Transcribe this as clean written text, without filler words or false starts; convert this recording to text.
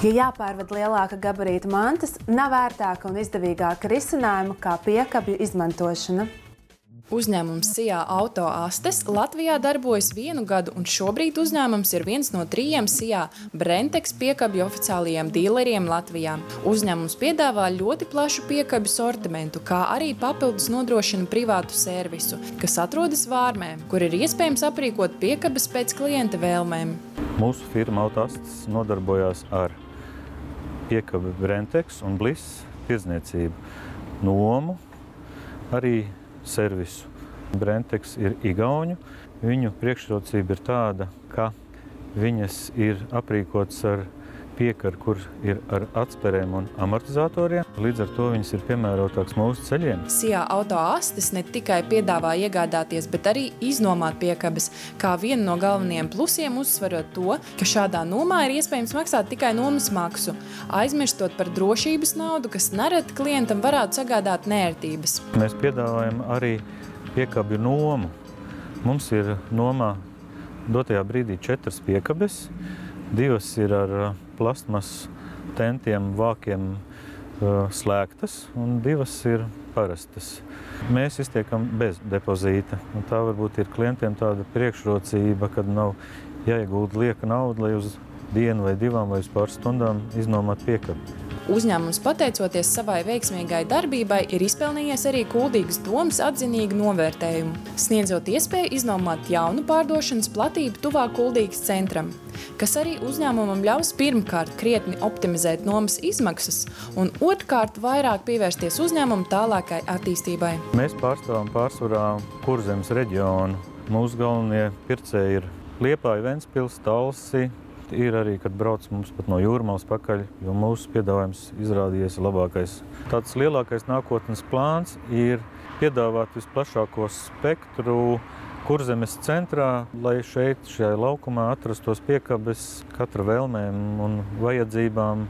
Ja jāpārved lielāka gabarīta mantas, nav vērtāka un izdevīgāka risinājuma kā piekabju izmantošana. Uzņēmums SIA Auto Astes Latvijā darbojas 1 gadu, un šobrīd uzņēmums ir viens no 3 SIA Brentex piekabju oficiālajiem dīleriem Latvijā. Uzņēmums piedāvā ļoti plašu piekabju sortimentu, kā arī papildus nodrošina privātu servisu, kas atrodas Vārmē, kur ir iespējams aprīkot piekabes pēc klienta vēlmēm. Mūsu firma Auto Astes nodarbojās ar piekabi Brentex un Bliss tirdzniecību, nomu, arī servisu. Brentex ir igauņu. Viņu priekšrocība ir tāda, ka viņas ir aprīkotas ar piekaru, kur ir ar atspērēm un amortizatoriem. Līdz ar to viņas ir piemērotākas mūsu ceļiem. SIA Auto Astes ne tikai piedāvā iegādāties, bet arī iznomāt piekabes, kā vienu no galvenajiem plusiem uzsverot to, ka šādā nomā ir iespējams maksāt tikai nomas maksu, aizmirstot par drošības naudu, kas nereti klientam varētu sagādāt neērtības. Mēs piedāvājam arī piekabju nomu. Mums ir nomā dotajā brīdī 4 piekabes. 2 ir ar plastmas tentiem, vākiem slēgtas, un 2 ir parastas. Mēs iztiekam bez depozīta. Un tā varbūt ir klientiem tāda priekšrocība, kad nav jāiegulda lieka nauda, lai uz dienu vai 2 vai uz pāris stundām iznomāt piekabi. Uzņēmums, pateicoties savai veiksmīgai darbībai, ir izpelnījies arī Kuldīgas domas atzinīgu novērtējumu, sniedzot iespēju iznomāt jaunu pārdošanas platību tuvāk Kuldīgas centram, kas arī uzņēmumam ļaus pirmkārt krietni optimizēt nomas izmaksas un otrkārt vairāk pievērsties uzņēmumu tālākai attīstībai. Mēs pārstāvam pārsvarā Kurzemes reģionu. Mūsu galvenie pircēji ir Liepāja, Ventspils, Talsi. Ir arī, kad brauc mums pat no Jūrmalas pakaļ, jo mūsu piedāvājums izrādījies labākais. Tāds lielākais nākotnes plāns ir piedāvāt visplašāko spektru Kurzemes centrā, lai šeit, šajā laukumā atrastos piekabes katra vēlmēm un vajadzībām.